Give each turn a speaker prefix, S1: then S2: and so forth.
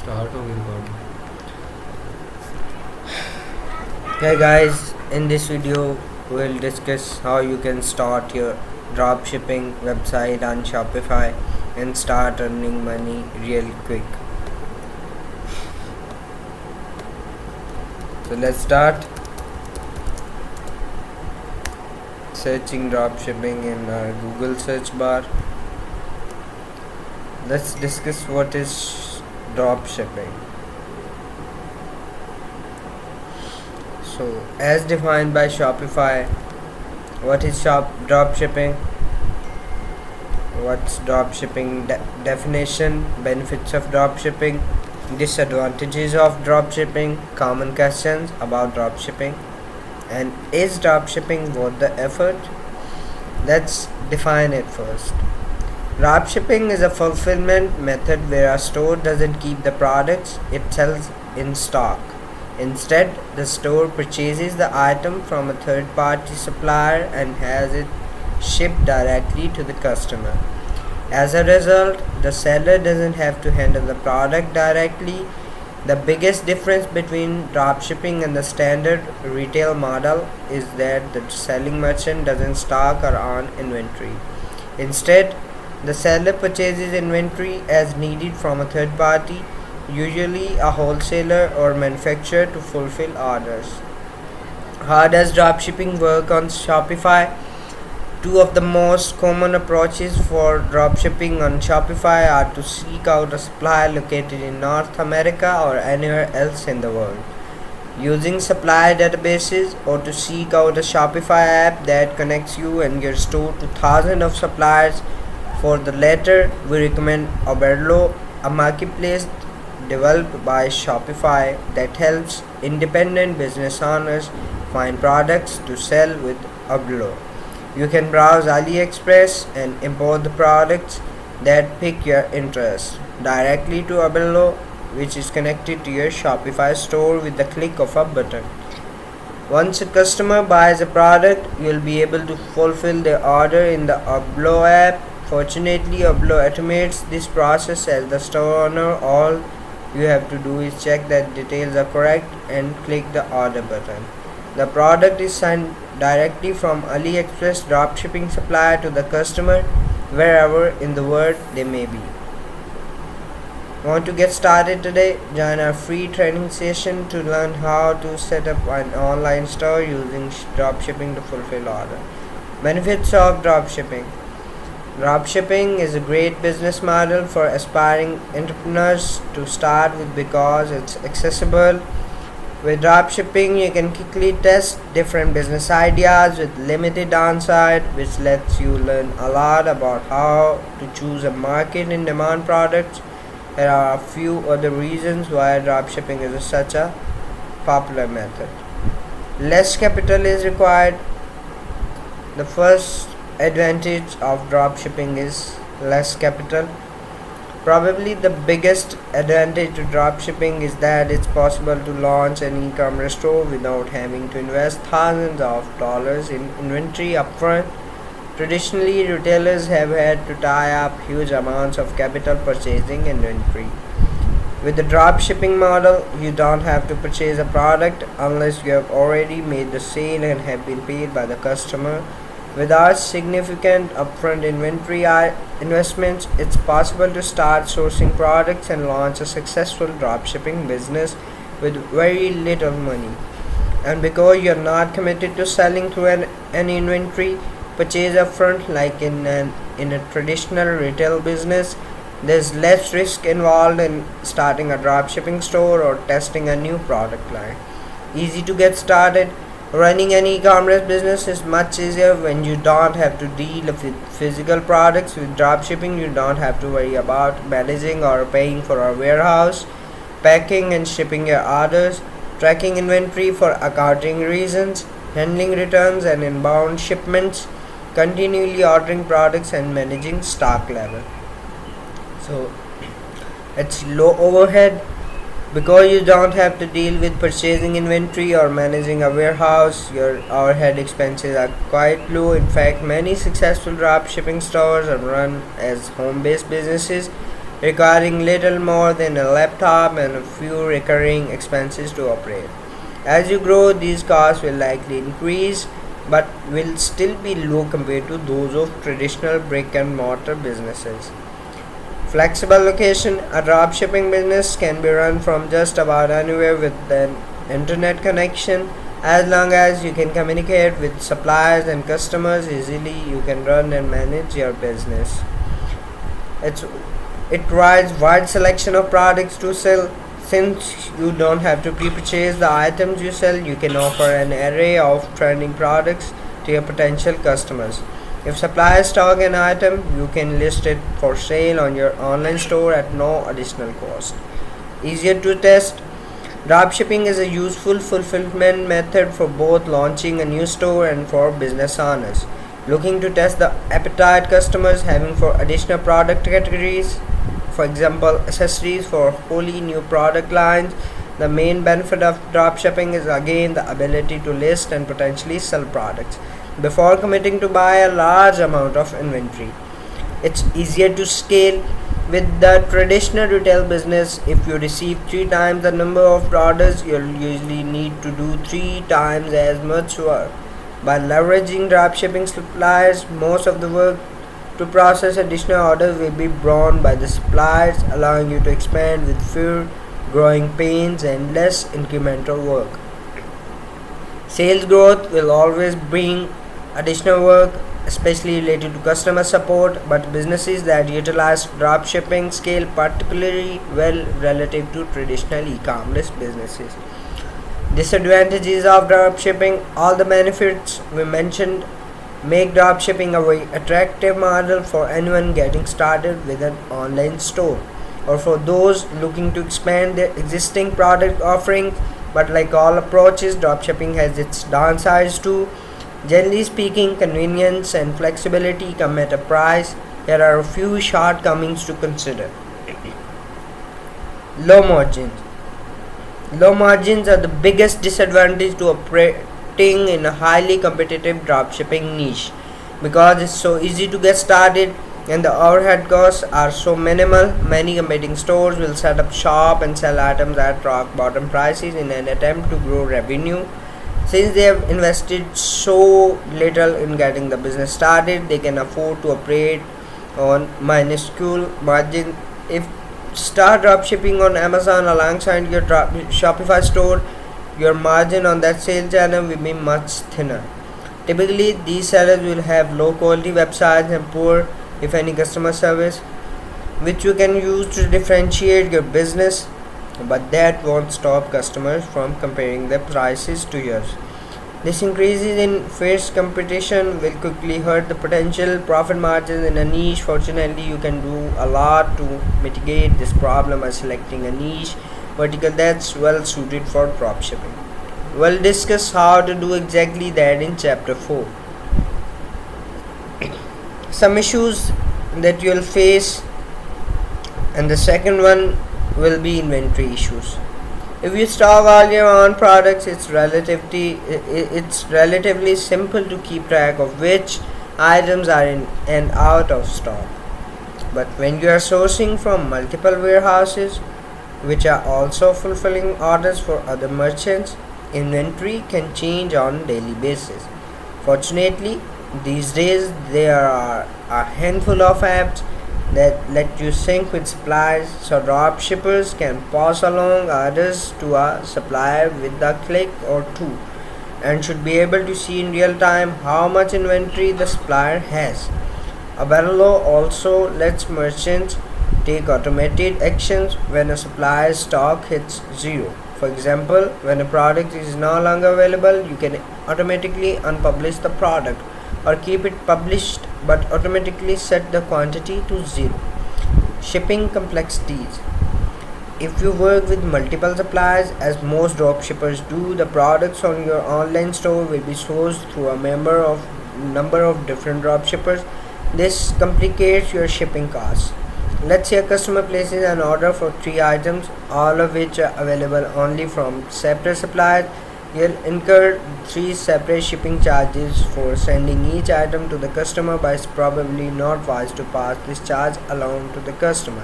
S1: Start होगी recording.
S2: Hey guys, in this video we'll discuss how you can start your dropshipping website on Shopify and start earning money real quick. So let's start searching dropshipping in our Google search bar. Let's discuss what is dropshipping. So as defined by Shopify, what is dropshipping? What's dropshipping definition? Benefits of dropshipping, disadvantages of dropshipping, common questions about dropshipping, and is dropshipping worth the effort? Let's define it first. Dropshipping is a fulfillment method where a store doesn't keep the products it sells in stock. Instead, the store purchases the item from a third party supplier and has it shipped directly to the customer. As a result, the seller doesn't have to handle the product directly. The biggest difference between dropshipping and the standard retail model is that the selling merchant doesn't stock or own inventory. Instead, the seller purchases inventory as needed from a third party, usually a wholesaler or manufacturer, to fulfill orders. How does dropshipping work on Shopify? Two of the most common approaches for dropshipping on Shopify are to seek out a supplier located in North America or anywhere else in the world, using supplier databases, or to seek out a Shopify app that connects you and your store to thousands of suppliers. For the latter, we recommend Oberlo, a marketplace developed by Shopify that helps independent business owners find products to sell with Oberlo. You can browse AliExpress and import the products that pique your interest directly to Oberlo, which is connected to your Shopify store with the click of a button. Once a customer buys a product, you'll be able to fulfill their order in the Oberlo app. Fortunately, Oberlo automates this process as the store owner. All you have to do is check that details are correct and click the order button. The product is sent directly from AliExpress dropshipping supplier to the customer wherever in the world they may be. Want to get started today? Join our free training session to learn how to set up an online store using dropshipping to fulfill order. Benefits of dropshipping. Dropshipping is a great business model for aspiring entrepreneurs to start with because it's accessible. With dropshipping, you can quickly test different business ideas with limited downside, which lets you learn a lot about how to choose a market in demand products. There are a few other reasons why dropshipping is such a popular method. Less capital is required. The first advantage of dropshipping is less capital. Probably the biggest advantage to dropshipping is that it's possible to launch an e-commerce store without having to invest thousands of dollars in inventory upfront. Traditionally, retailers have had to tie up huge amounts of capital purchasing inventory. With the dropshipping model, you don't have to purchase a product unless you have already made the sale and have been paid by the customer. Without significant upfront inventory investments, it's possible to start sourcing products and launch a successful dropshipping business with very little money. And because you're not committed to selling through any inventory purchase upfront like in a traditional retail business, there's less risk involved in starting a dropshipping store or testing a new product line. Easy to get started. Running an e-commerce business is much easier when you don't have to deal with physical products. With dropshipping, you don't have to worry about managing or paying for a warehouse, packing and shipping your orders, tracking inventory for accounting reasons, handling returns and inbound shipments, continually ordering products and managing stock level. So it's low overhead. Because you don't have to deal with purchasing inventory or managing a warehouse, your overhead expenses are quite low. In fact, many successful dropshipping stores are run as home-based businesses requiring little more than a laptop and a few recurring expenses to operate. As you grow, these costs will likely increase but will still be low compared to those of traditional brick and mortar businesses. Flexible location: a dropshipping business can be run from just about anywhere with an internet connection. As long as you can communicate with suppliers and customers easily, you can run and manage your business. It's, it provides wide selection of products to sell. Since you don't have to pre-purchase the items you sell, you can offer an array of trending products to your potential customers. If suppliers stock an item, you can list it for sale on your online store at no additional cost. Easier to test: dropshipping is a useful fulfillment method for both launching a new store and for business owners looking to test the appetite customers having for additional product categories. For example, accessories for wholly new product lines. The main benefit of dropshipping is again the ability to list and potentially sell products before committing to buy a large amount of inventory. It's easier to scale. With the traditional retail business, if you receive 3 times the number of orders, you'll usually need to do 3 times as much work. By leveraging dropshipping suppliers, most of the work to process additional orders will be borne by the suppliers, allowing you to expand with fewer growing pains and less incremental work. Sales growth will always bring additional work, especially related to customer support, but businesses that utilize dropshipping scale particularly well relative to traditional e-commerce businesses. Disadvantages of dropshipping: all the benefits we mentioned make dropshipping a very attractive model for anyone getting started with an online store or for those looking to expand their existing product offerings. But like all approaches, dropshipping has its downsides too. Generally speaking, convenience and flexibility come at a price. Here are a few shortcomings to consider. Low margins. Low margins are the biggest disadvantage to operating in a highly competitive dropshipping niche. Because it's so easy to get started and the overhead costs are so minimal, many competing stores will set up shop and sell items at rock bottom prices in an attempt to grow revenue. Since they have invested so little in getting the business started, they can afford to operate on minuscule margin. If start dropshipping on Amazon alongside your Shopify store, your margin on that sales channel will be much thinner. Typically, these sellers will have low quality websites and poor, if any, customer service, which you can use to differentiate your business, but that won't stop customers from comparing their prices to yours. This increases in fierce competition will quickly hurt the potential profit margins in a niche. Fortunately, you can do a lot to mitigate this problem by selecting a niche vertical that's well suited for dropshipping. We'll discuss how to do exactly that in chapter 4. Some issues that you'll face, and the second one will be inventory issues. If you stock all your own products, it's relatively simple to keep track of which items are in and out of stock. But when you are sourcing from multiple warehouses, which are also fulfilling orders for other merchants, inventory can change on a daily basis. Fortunately, these days there are a handful of apps that let you sync with suppliers, so drop shippers can pass along orders to a supplier with a click or two and should be able to see in real time how much inventory the supplier has. Averlo also lets merchants take automated actions when a supplier's stock hits zero. For example, when a product is no longer available, you can automatically unpublish the product or keep it published but automatically set the quantity to zero. Shipping complexities. If you work with multiple suppliers, as most dropshippers do, the products on your online store will be sourced through a number of different dropshippers. This complicates your shipping costs. Let's say a customer places an order for 3 items, all of which are available only from separate suppliers. You'll incur 3 separate shipping charges for sending each item to the customer, but it's probably not wise to pass this charge along to the customer.